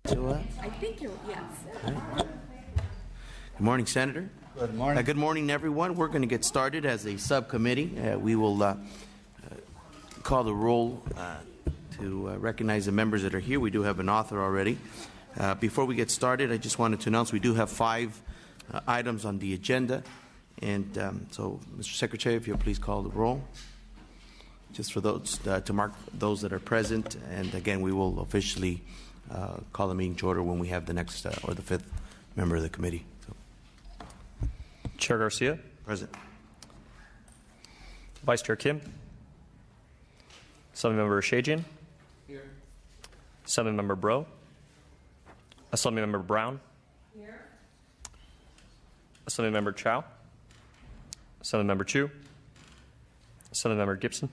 I think you're, yes. Good morning, Senator. Good morning. Good morning, everyone. We're going to get started as a subcommittee. We will call the roll to recognize the members that are here. We do have an author already. Before we get started, I just wanted to announce we do have 5 items on the agenda. And so, Mr. Secretary, if you'll please call the roll, just for those to mark those that are present. And again, we will officially call the meeting to order when we have the next or the 5th member of the committee. So. Chair Garcia. Present. Vice Chair Kim. Assemblymember Shajian. Here. Assemblymember Bro. Assemblymember Brown. Here. Assemblymember Chow. Assemblymember Chu. Assemblymember Gibson.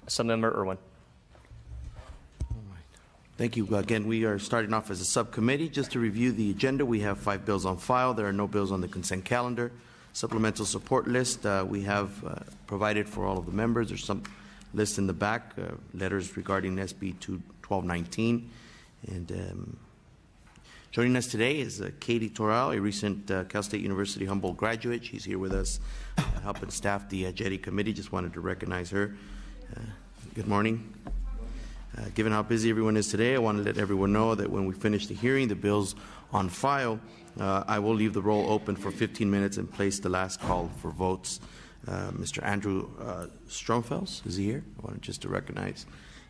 Assemblymember Irwin. Thank you. Again, we are starting off as a subcommittee. Just to review the agenda, we have 5 bills on file. There are no bills on the consent calendar. Supplemental support list we have provided for all of the members. There's some lists in the back, letters regarding SB 1219. And joining us today is Katie Toral, a recent Cal State University Humboldt graduate. She's here with us helping staff the JETI committee. Just wanted to recognize her. Good morning. Given how busy everyone is today, I want to let everyone know that when we finish the hearing, the bills on file, I will leave the roll open for 15 minutes and place the last call for votes. Mr. Andrew Stromfels, is he here? I wanted just to recognize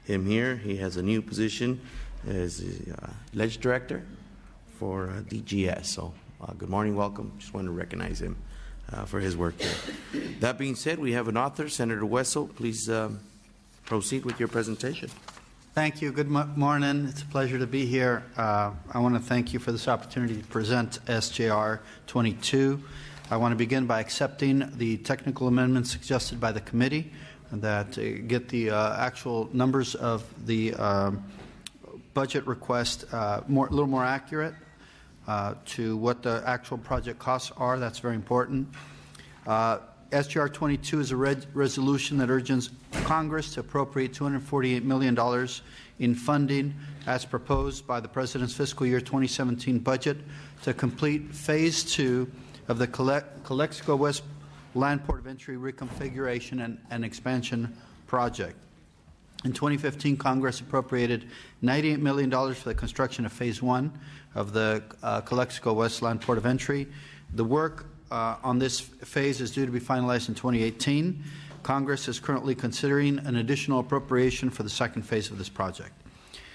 him here. He has a new position as the Ledge Director for DGS. So good morning, welcome. Just wanted to recognize him for his work here. That being said, we have an author, Senator Wessel. Please proceed with your presentation. Thank you. Good morning. It's a pleasure to be here. I want to thank you for this opportunity to present SJR 22. I want to begin by accepting the technical amendments suggested by the committee that get the actual numbers of the budget request a little more accurate to what the actual project costs are. That's very important. SJR 22 is a resolution that urges Congress to appropriate $248 million in funding as proposed by the President's fiscal year 2017 budget to complete Phase 2 of the Calexico West Land Port of Entry reconfiguration and expansion project. In 2015, Congress appropriated $98 million for the construction of Phase 1 of the Calexico West Land Port of Entry. The work on this phase is due to be finalized in 2018. Congress is currently considering an additional appropriation for the second phase of this project.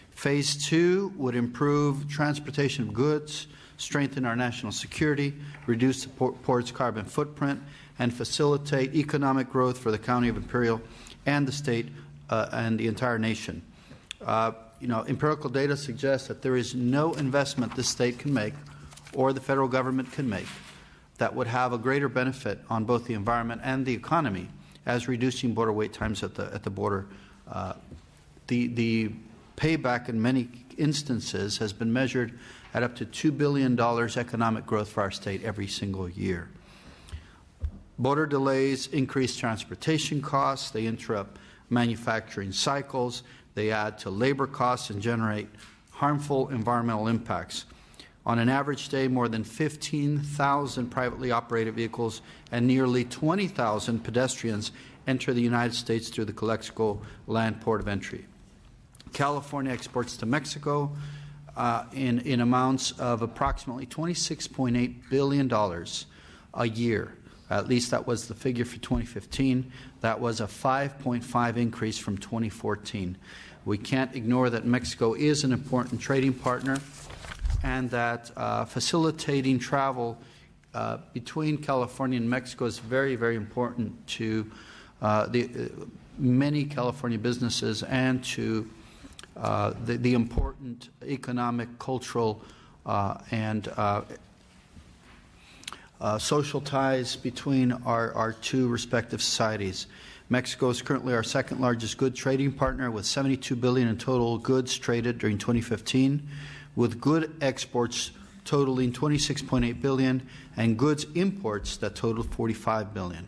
Phase 2 would improve transportation of goods, strengthen our national security, reduce the port's carbon footprint, and facilitate economic growth for the County of Imperial and the state and the entire nation. Empirical data suggests that there is no investment this state can make or the federal government can make that would have a greater benefit on both the environment and the economy as reducing border wait times at the border. The payback in many instances has been measured at up to $2 billion economic growth for our state every single year. Border delays increase transportation costs, they interrupt manufacturing cycles, they add to labor costs and generate harmful environmental impacts. On an average day, more than 15,000 privately operated vehicles and nearly 20,000 pedestrians enter the United States through the Calexico Land Port of Entry. California exports to Mexico in amounts of approximately $26.8 billion a year. At least that was the figure for 2015. That was a 5.5 increase from 2014. We can't ignore that Mexico is an important trading partner and that facilitating travel between California and Mexico is very, very important to many California businesses and to the important economic, cultural, and social ties between our two respective societies. Mexico is currently our second largest goods trading partner with $72 billion in total goods traded during 2015, with good exports totaling $26.8 billion and goods imports that total $45 billion.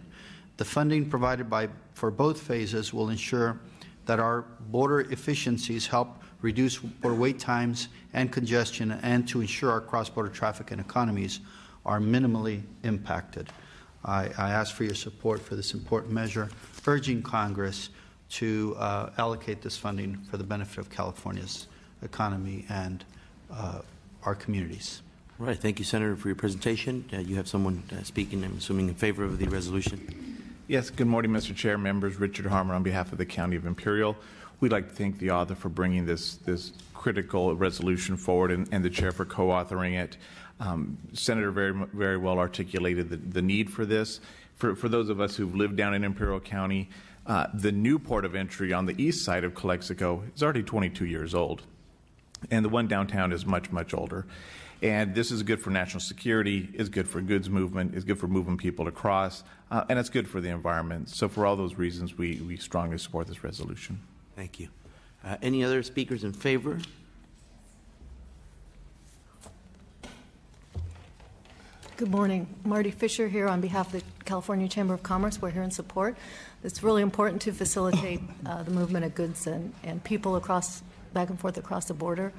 The funding provided for both phases will ensure that our border efficiencies help reduce border wait times and congestion, and to ensure our cross-border traffic and economies are minimally impacted. I ask for your support for this important measure, urging Congress to allocate this funding for the benefit of California's economy and our communities. All right. Thank you, Senator, for your presentation. You have someone speaking, I'm assuming, in favor of the resolution. Yes, good morning, Mr. Chair, members. Richard Harmon on behalf of the County of Imperial. We'd like to thank the author for bringing this critical resolution forward, and the chair for co-authoring it. Senator very well articulated the need for this. For those of us who've lived down in Imperial County, the new port of entry on the east side of Calexico is already 22 years old, and the one downtown is much, much older. And this is good for national security, is good for goods movement, is good for moving people across, and it's good for the environment. So for all those reasons, we strongly support this resolution. Thank you. Any other speakers in favor? Good morning. Marty Fisher here on behalf of the California Chamber of Commerce. We're here in support. It's really important to facilitate the movement of goods and people back and forth across the border.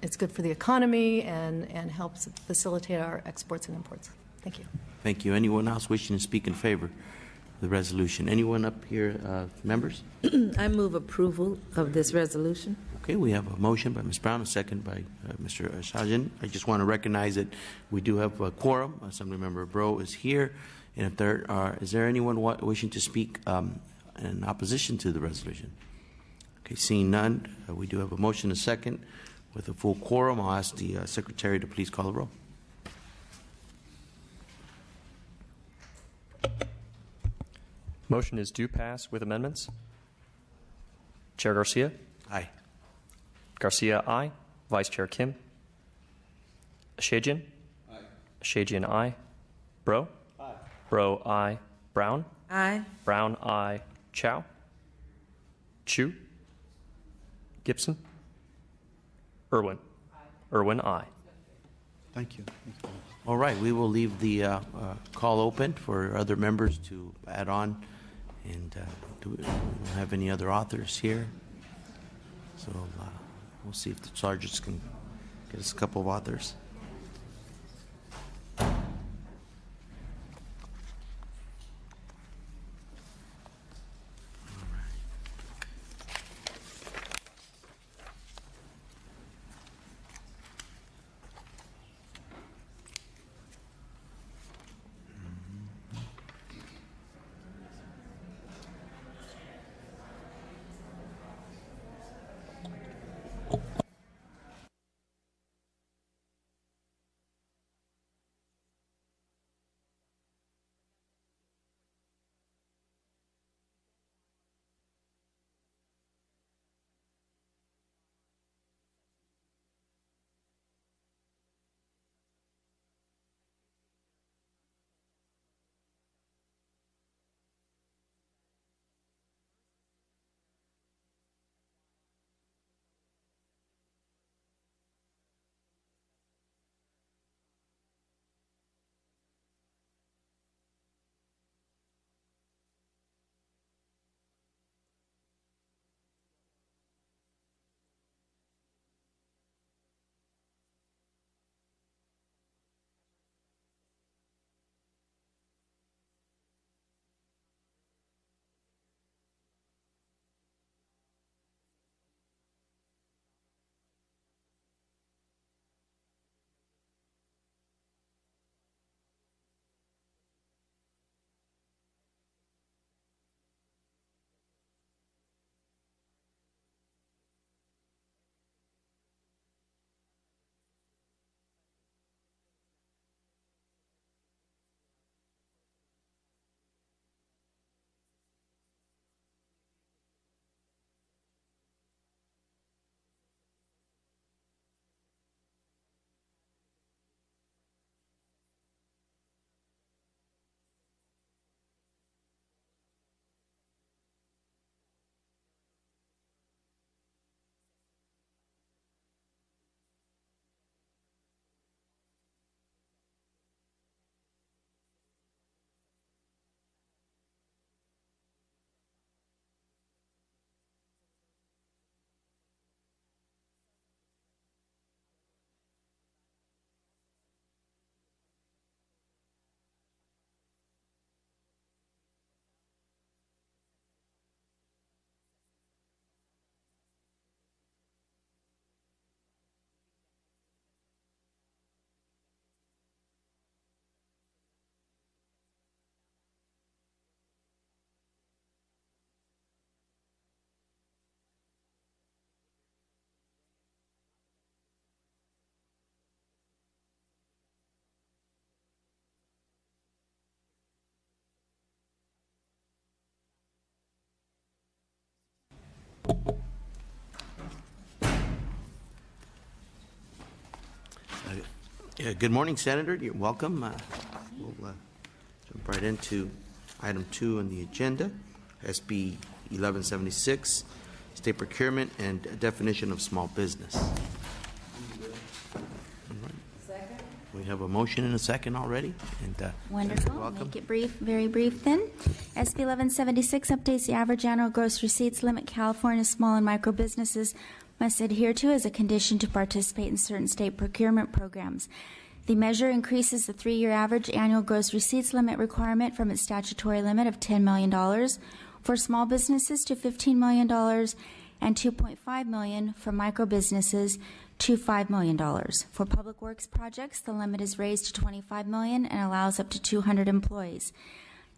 It's good for the economy and helps facilitate our exports and imports. Thank you. Thank you. Anyone else wishing to speak in favor of the resolution? Anyone up here, members? I move approval of this resolution. Okay, we have a motion by Ms. Brown, a second by Mr. Shajan. I just want to recognize that we do have a quorum. Assemblymember Bro is here. And if is there anyone wishing to speak in opposition to the resolution? Okay, seeing none, we do have a motion, a second. With a full quorum, I'll ask the Secretary to please call the roll. Motion is due pass with amendments. Chair Garcia? Aye. Garcia, aye. Vice Chair Kim? Shajian? Aye. Shajian, aye. Bro? Aye. Bro, aye. Brown? Aye. Brown, aye. Chow? Chu? Gibson? Irwin? Irwin, aye. Thank you. All right, we will leave the call open for other members to add on. And do we have any other authors here? So we'll see if the sergeants can get us a couple of authors. Yeah, good morning, Senator. You're welcome. We'll jump right into item 2 on the agenda, SB 1176, State Procurement and Definition of Small Business. All right. Second. We have a motion and a second already. And, Wonderful. welcome. Make it brief, very brief then. SB 1176 updates the average annual gross receipts limit California small and micro businesses must adhere to as a condition to participate in certain state procurement programs. The measure increases the 3-year average annual gross receipts limit requirement from its statutory limit of $10 million for small businesses to $15 million and $2.5 million for micro businesses to $5 million. For public works projects, the limit is raised to $25 million and allows up to 200 employees.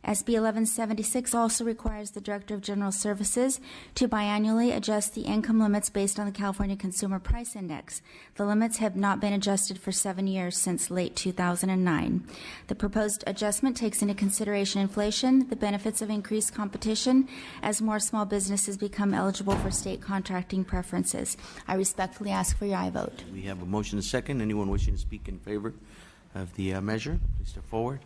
SB 1176 also requires the Director of General Services to biannually adjust the income limits based on the California Consumer Price Index. The limits have not been adjusted for 7 years since late 2009. The proposed adjustment takes into consideration inflation, the benefits of increased competition, as more small businesses become eligible for state contracting preferences. I respectfully ask for your aye vote. we have a motion and a second. Anyone wishing to speak in favor of the measure, please step forward.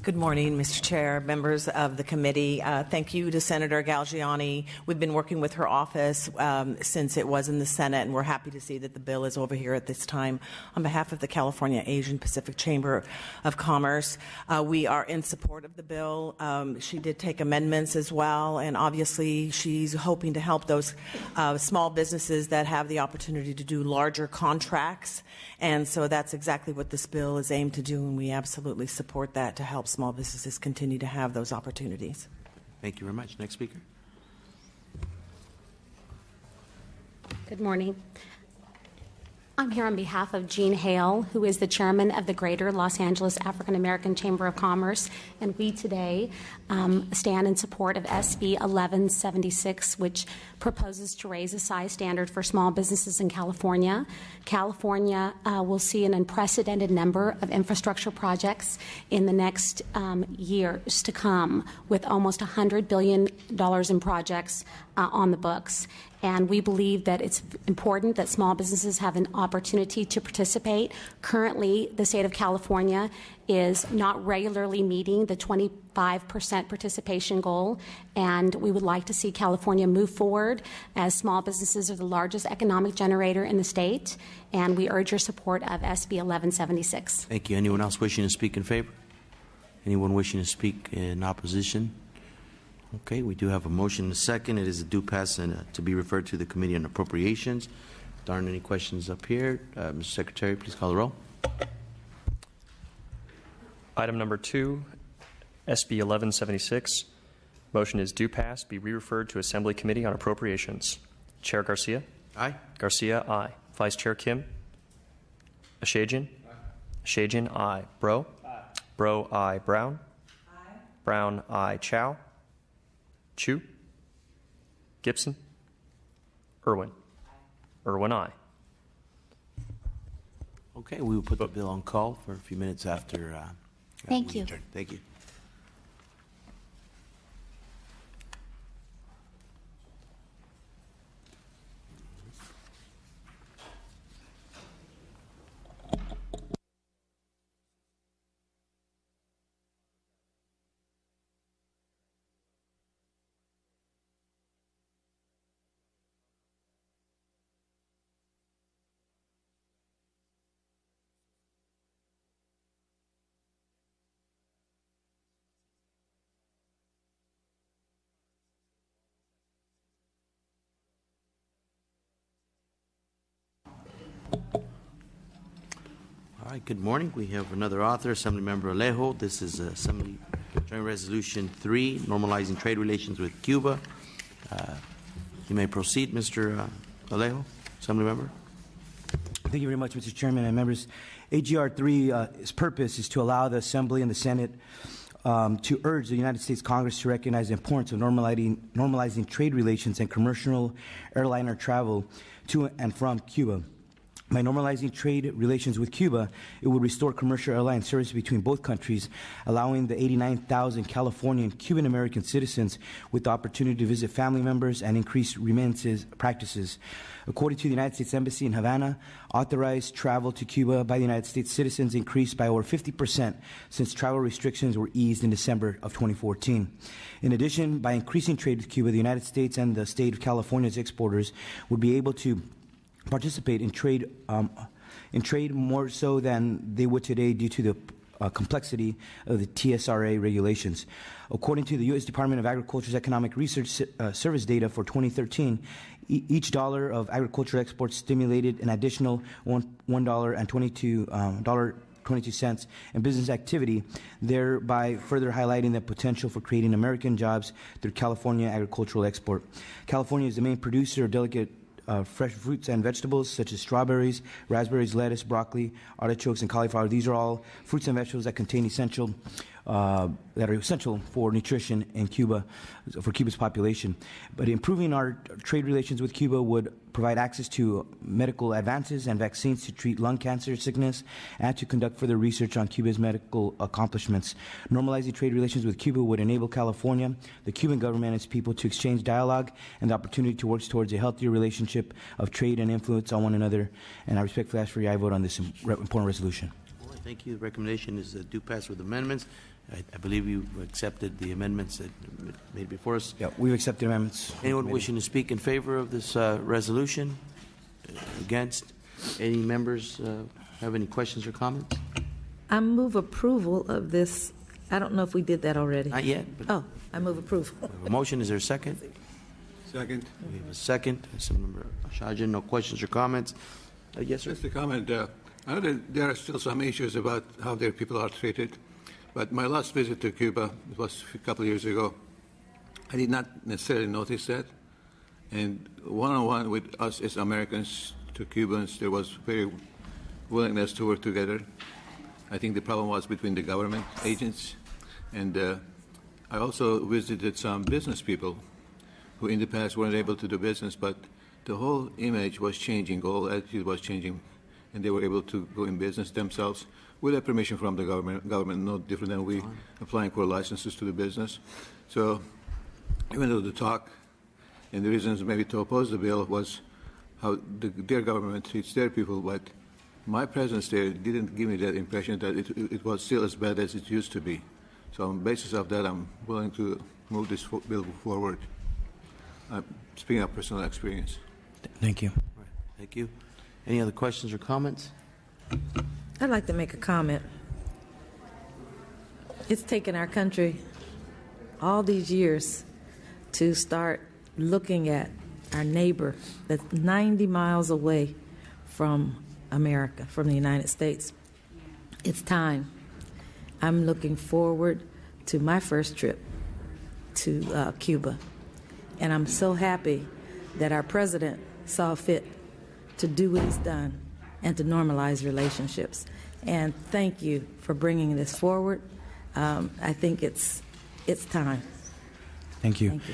Good morning, Mr. Chair, members of the committee. Thank you to Senator Galgiani. We've been working with her office since it was in the Senate, and we're happy to see that the bill is over here at this time. On behalf of the California Asian Pacific Chamber of Commerce, we are in support of the bill. She did take amendments as well, and obviously she's hoping to help those small businesses that have the opportunity to do larger contracts, and so that's exactly what this bill is aimed to do, and we absolutely support that to help small businesses continue to have those opportunities. Thank you very much. Next speaker. Good morning. I'm here on behalf of Jean Hale, who is the chairman of the Greater Los Angeles African American Chamber of Commerce, and we today stand in support of SB 1176, which proposes to raise the size standard for small businesses in California. California will see an unprecedented number of infrastructure projects in the next years to come, with almost $100 billion in projects on the books. And we believe that it's important that small businesses have an opportunity to participate. Currently, the state of California is not regularly meeting the 25% participation goal, and we would like to see California move forward, as small businesses are the largest economic generator in the state, and we urge your support of SB 1176. Thank you. Anyone else wishing to speak in favor? Anyone wishing to speak in opposition? Okay, we do have a motion and a second. It is a due pass and to be referred to the Committee on Appropriations. There aren't any questions up here. Mr. Secretary, please call the roll. Item number 2, SB 1176. Motion is due pass, be re-referred to Assembly Committee on Appropriations. Chair Garcia? Aye. Garcia, aye. Vice Chair Kim? Ashajian? Ashajian, aye. Bro? Bro, aye. Brown? Brown, aye. Chow? Chu? Gibson? Irwin? Irwin, aye. Okay, we will put the bill on call for a few minutes after. Thank you. Adjourn. Thank you. All right, good morning. We have another author, Assemblymember Alejo. This is Assembly Joint Resolution 3, normalizing trade relations with Cuba. You may proceed, Mr. Alejo, Assemblymember. Thank you very much, Mr. Chairman and members. AGR 3's purpose is to allow the Assembly and the Senate to urge the United States Congress to recognize the importance of normalizing trade relations and commercial airliner travel to and from Cuba. By normalizing trade relations with Cuba, it would restore commercial airline service between both countries, allowing the 89,000 Californian Cuban-American citizens with the opportunity to visit family members and increase remittances practices. According to the United States Embassy in Havana, authorized travel to Cuba by the United States citizens increased by over 50% since travel restrictions were eased in December of 2014. In addition, by increasing trade with Cuba, the United States and the state of California's exporters would be able to participate in trade more so than they would today due to the complexity of the TSRA regulations. According to the U.S. Department of Agriculture's Economic Research Service data for 2013, each dollar of agricultural exports stimulated an additional $1.22 in business activity, thereby further highlighting the potential for creating American jobs through California agricultural export. California is the main producer of delicate fresh fruits and vegetables such as strawberries, raspberries, lettuce, broccoli, artichokes, and cauliflower. These are all fruits and vegetables that contain that are essential for nutrition in Cuba, for Cuba's population. But improving our trade relations with Cuba would provide access to medical advances and vaccines to treat lung cancer, sickness, and to conduct further research on Cuba's medical accomplishments. Normalizing trade relations with Cuba would enable California, the Cuban government, and its people to exchange dialogue and the opportunity to work towards a healthier relationship of trade and influence on one another. And I respectfully ask for your aye vote on this important resolution. Thank you. The recommendation is due pass with amendments. I believe you accepted the amendments that made before us. Yeah, we've accepted amendments. Anyone wishing to speak in favor of this resolution? Against? Any members have any questions or comments? I move approval of this. I don't know if we did that already. Not yet. Oh, I move approval. We have a motion. Is there a second? Second. We have a second. Member Shajan, no questions or comments? Yes, sir. Just a comment. I know that there are still some issues about how their people are treated, but my last visit to Cuba, it was a couple of years ago, I did not necessarily notice that. And one-on-one with us as Americans to Cubans, there was very willingness to work together. I think the problem was between the government agents. And I also visited some business people who in the past weren't able to do business, but the whole image was changing, the whole attitude was changing, and they were able to go in business themselves with a permission from the government, no different than we applying for licenses to the business. So even though the talk and the reasons maybe to oppose the bill was how their government treats their people, but my presence there didn't give me that impression that it was still as bad as it used to be. So on the basis of that, I'm willing to move this bill forward. Speaking of personal experience. Thank you. Thank you. Any other questions or comments? I'd like to make a comment. It's taken our country all these years to start looking at our neighbor that's 90 miles away from America, from the United States. It's time. I'm looking forward to my first trip to Cuba. And I'm so happy that our president saw fit to do what he's done and to normalize relationships. And thank you for bringing this forward. I think it's time. Thank you. Thank you.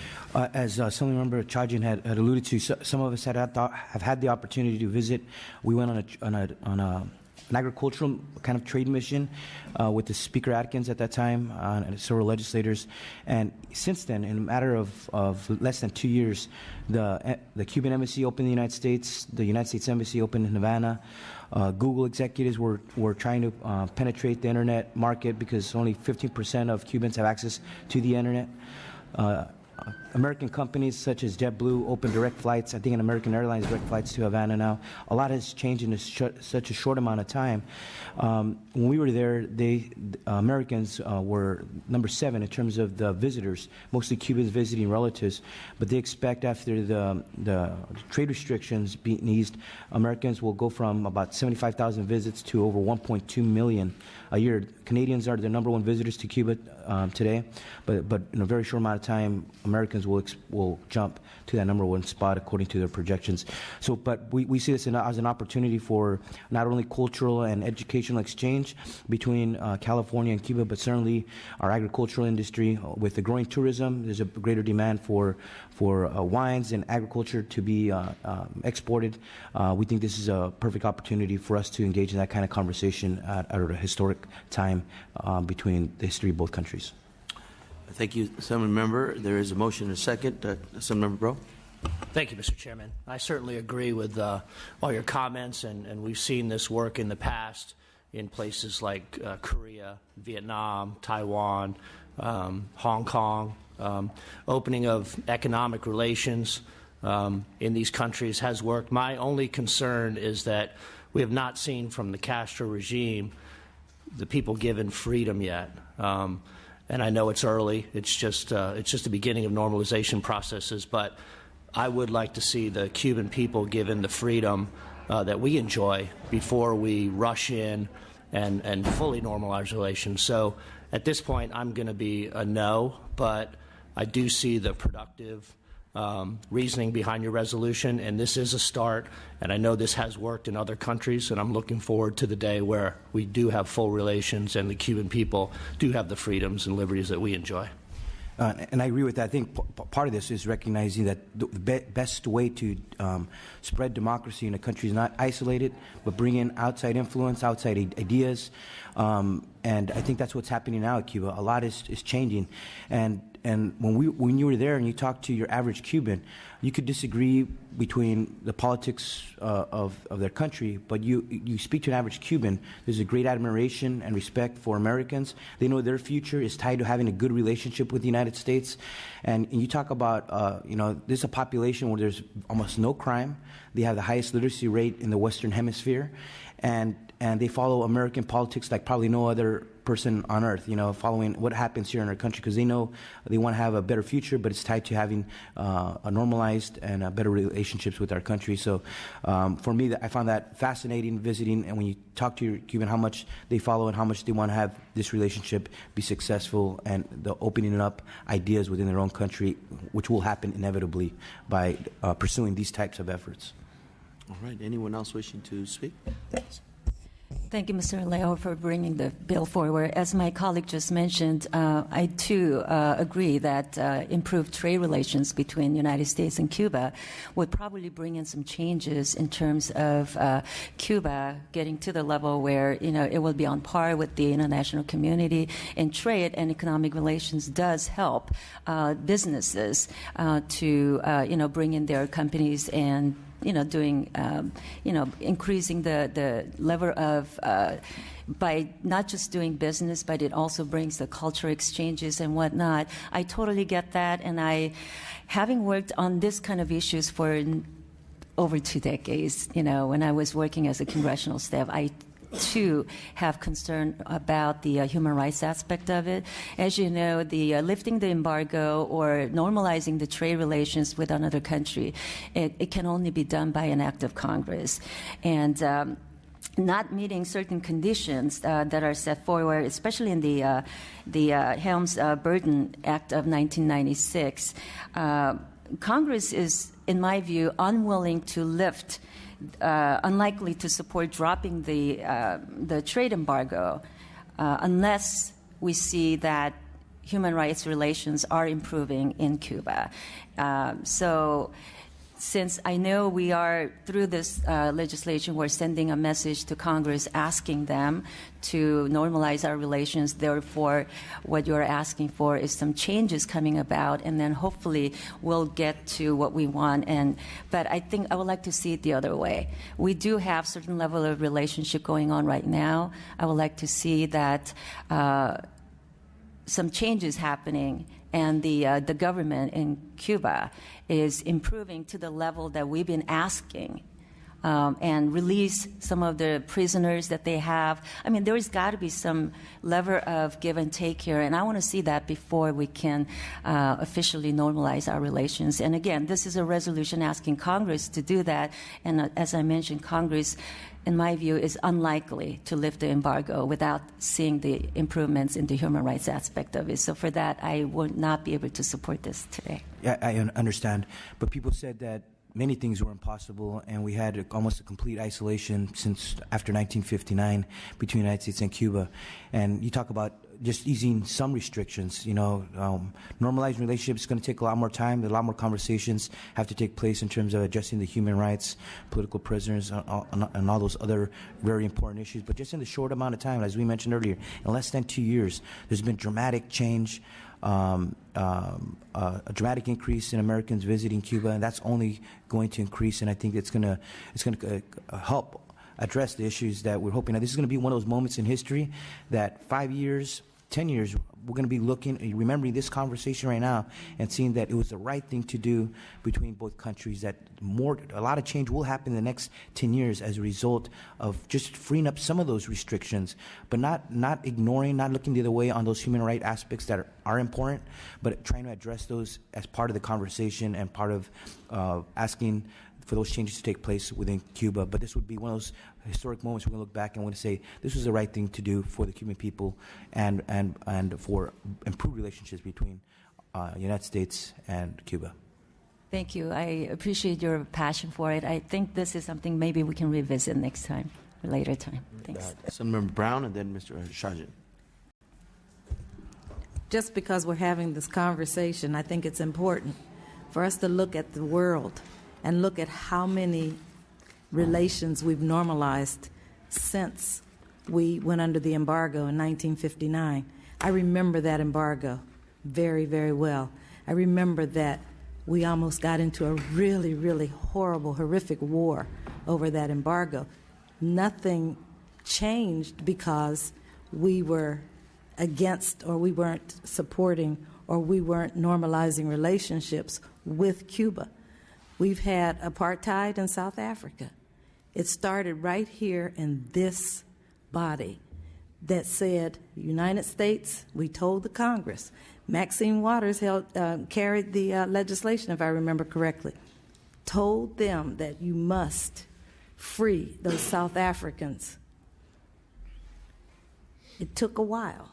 As Assemblymember Chajin had alluded to, some of us have had the opportunity to visit. We went on an agricultural kind of trade mission with the Speaker Atkins at that time and several legislators. And since then, in a matter of less than 2 years, the Cuban embassy opened in the United States embassy opened in Havana. Google executives were trying to penetrate the internet market because only 15% of Cubans have access to the internet. American companies such as JetBlue open direct flights. I think in American Airlines direct flights to Havana now. A lot has changed in such a short amount of time. When we were there, Americans were number 7 in terms of the visitors, mostly Cubans visiting relatives. But they expect after the trade restrictions being eased, Americans will go from about 75,000 visits to over 1.2 million a year. Canadians are the #1 visitors to Cuba today, but in a very short amount of time, Americans will jump to that #1 spot according to their projections. So, but we see this as an opportunity for not only cultural and educational exchange between California and Cuba, but certainly our agricultural industry. With the growing tourism, there's a greater demand for wines and agriculture to be exported. We think this is a perfect opportunity for us to engage in that kind of conversation at a historic time between the history of both countries. Thank you, Assemblymember. There is a motion and a second. Assemblymember Bro. Thank you, Mr. Chairman. I certainly agree with all your comments, and we've seen this work in the past in places like Korea, Vietnam, Taiwan, Hong Kong. Opening of economic relations in these countries has worked. My only concern is that we have not seen from the Castro regime the people given freedom yet. And I know it's early. It's just the beginning of normalization processes. But I would like to see the Cuban people given the freedom that we enjoy before we rush in and fully normalize relations. So at this point, I'm going to be a no, but I do see the productive reasoning behind your resolution, and this is a start, and I know this has worked in other countries, and I'm looking forward to the day where we do have full relations and the Cuban people do have the freedoms and liberties that we enjoy. And I agree with that. I think part of this is recognizing that the best way to spread democracy in a country is not isolated, but bring in outside influence, outside ideas. And I think that's what's happening now at Cuba. A lot is changing. And when you were there and you talked to your average Cuban, you could disagree between the politics of their country, but you speak to an average Cuban, there's a great admiration and respect for Americans. They know their future is tied to having a good relationship with the United States. And you talk about, this is a population where there's almost no crime. They have the highest literacy rate in the Western Hemisphere. And they follow American politics like probably no other person on earth, following what happens here in our country, because they know they want to have a better future, but it's tied to having a normalized and better relationships with our country. So for me, I found that fascinating visiting, and when you talk to your Cuban, how much they follow and how much they want to have this relationship be successful, and the opening up ideas within their own country, which will happen inevitably by pursuing these types of efforts. All right. Anyone else wishing to speak? Thanks. Thank you, Mr. Alejo, for bringing the bill forward. As my colleague just mentioned, I too agree that improved trade relations between the United States and Cuba would probably bring in some changes in terms of Cuba getting to the level where it will be on par with the international community, and trade and economic relations does help businesses to bring in their companies and increasing the level of, by not just doing business, but it also brings the cultural exchanges and whatnot. I totally get that, and having worked on this kind of issues for over 2 decades, when I was working as a congressional staff, I too have concern about the human rights aspect of it. As you know, the lifting the embargo or normalizing the trade relations with another country, it can only be done by an act of Congress. And not meeting certain conditions that are set forward, especially in the Helms-Burton Act of 1996, Congress is, in my view, unwilling to lift, unlikely to support dropping the trade embargo unless we see that human rights relations are improving in Cuba. So since I know we are, through this legislation, we're sending a message to Congress asking them to normalize our relations. Therefore, what you're asking for is some changes coming about, and then hopefully we'll get to what we want. But I think I would like to see it the other way. We do have certain level of relationship going on right now. I would like to see that some changes happening, and the government in Cuba is improving to the level that we've been asking and release some of the prisoners that they have. I mean, there's got to be some level of give and take here, and I want to see that before we can officially normalize our relations. And again, this is a resolution asking Congress to do that, and as I mentioned, Congress, in my view, is unlikely to lift the embargo without seeing the improvements in the human rights aspect of it. So for that, I would not be able to support this today. Yeah, I understand. But people said that many things were impossible, and we had almost a complete isolation since after 1959 between the United States and Cuba. And you talk about just easing some restrictions. Normalizing relationships is going to take a lot more time. A lot more conversations have to take place in terms of addressing the human rights, political prisoners, and all those other very important issues. But just in the short amount of time, as we mentioned earlier, in less than 2 years, there's been dramatic change. A dramatic increase in Americans visiting Cuba, and that's only going to increase. And I think it's going to help address the issues that we're hoping. Now, this is going to be one of those moments in history that 5 years, 10 years, we're going to be remembering this conversation right now and seeing that it was the right thing to do between both countries, that a lot of change will happen in the next 10 years as a result of just freeing up some of those restrictions, but not ignoring, not looking the other way on those human rights aspects that are important, but trying to address those as part of the conversation and part of asking for those changes to take place within Cuba. But this would be one of those historic moments we're going to look back and want to say this was the right thing to do for the Cuban people and for improved relationships between the United States and Cuba. Thank you. I appreciate your passion for it. I think this is something maybe we can revisit next time, a later time. Thanks. Senator Brown and then Mr. Sargent. Just because we're having this conversation, I think it's important for us to look at the world and look at how many relations we've normalized since we went under the embargo in 1959. I remember that embargo very, very well. I remember that we almost got into a really, really horrible, horrific war over that embargo. Nothing changed because we were against or we weren't supporting or we weren't normalizing relationships with Cuba. We've had apartheid in South Africa. It started right here in this body that said, United States, we told the Congress. Maxine Waters carried the legislation, if I remember correctly, told them that you must free those South Africans. It took a while,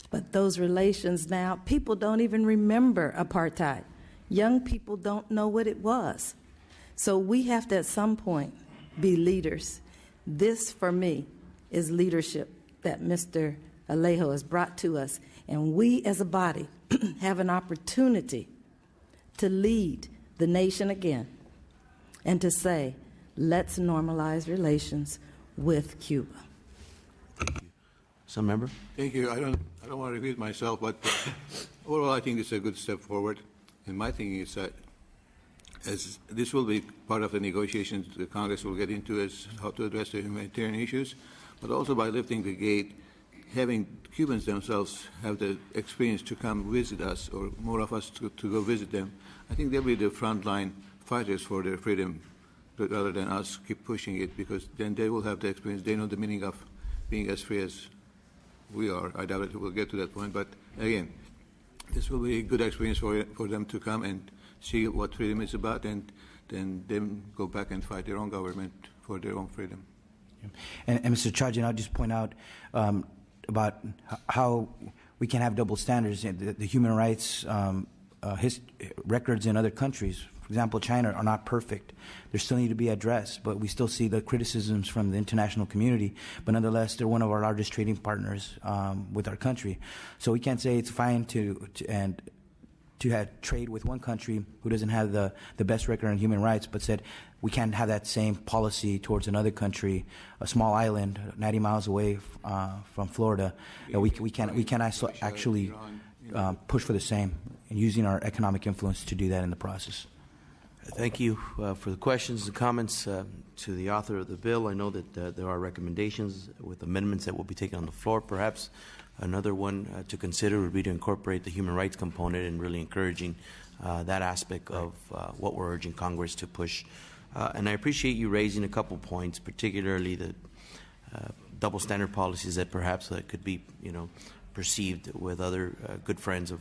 but those relations now, people don't even remember apartheid. Young people don't know what it was. So we have to, at some point, be leaders. This, for me, is leadership that Mr. Alejo has brought to us. And we, as a body, have an opportunity to lead the nation again and to say, let's normalize relations with Cuba. Thank you. Some member? Thank you. I don't want to repeat myself, but overall, I think it's a good step forward. And my thinking is that as this will be part of the negotiations the Congress will get into as how to address the humanitarian issues, but also by lifting the gate, having Cubans themselves have the experience to come visit us, or more of us to go visit them. I think they'll be the frontline fighters for their freedom rather than us keep pushing it, because then they will have the experience. They know the meaning of being as free as we are. I doubt it will get to that point, but again, this will be a good experience for them to come and see what freedom is about, and then them go back and fight their own government for their own freedom. And Mr. Chargin, I'll just point out about how we can have double standards in the human rights records in other countries. For example, China are not perfect. They still need to be addressed, but we still see the criticisms from the international community. But nonetheless, they're one of our largest trading partners with our country. So we can't say it's fine to have trade with one country who doesn't have the best record on human rights, but said we can't have that same policy towards another country, a small island 90 miles away from Florida. We can actually push for the same, and using our economic influence to do that in the process. Thank you for the questions and comments to the author of the bill. I know that there are recommendations with amendments that will be taken on the floor. Perhaps another one to consider would be to incorporate the human rights component and really encouraging that aspect of what we're urging Congress to push And I appreciate you raising a couple points, particularly the double standard policies that perhaps could be, perceived with other good friends of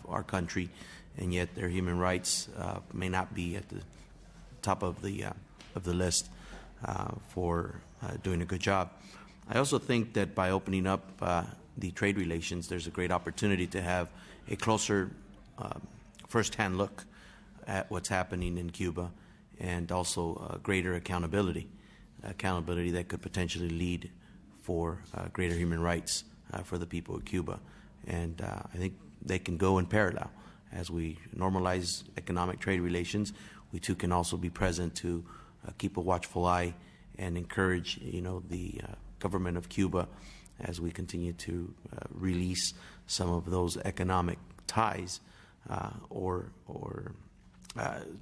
our country, and yet their human rights may not be at the top of the list for doing a good job. I also think that by opening up the trade relations, there's a great opportunity to have a closer first-hand look at what's happening in Cuba, and also greater accountability that could potentially lead for greater human rights for the people of Cuba. And I think they can go in parallel. As we normalize economic trade relations, we too can also be present to keep a watchful eye and encourage, the government of Cuba as we continue to release some of those economic ties, or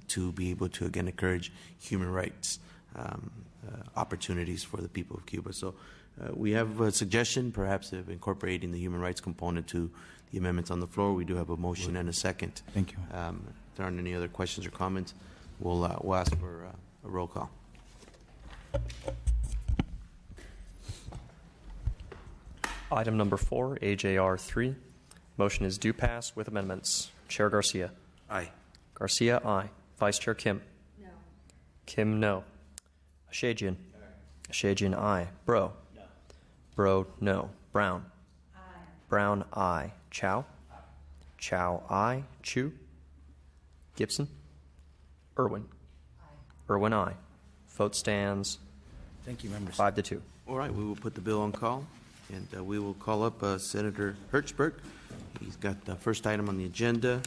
to be able to again encourage human rights opportunities for the people of Cuba. So we have a suggestion, perhaps, of incorporating the human rights component to the amendments on the floor. We do have a motion and a second. Thank you. If there aren't any other questions or comments, we'll ask for a roll call. Item number 4, AJR 3. Motion is due pass with amendments. Chair Garcia. Aye. Garcia, aye. Vice Chair Kim. No. Kim, no. Ashajian. Ashajian, aye. Bro. No. Bro, no. Brown. Aye. Brown, aye. Chow. Aye. Chow, aye. Chu. Gibson. Irwin. Aye. Irwin, aye. Vote stands. Thank you, members. 5-2. All right, we will put the bill on call, and we will call up Senator Hertzberg. He's got the first item on the agenda,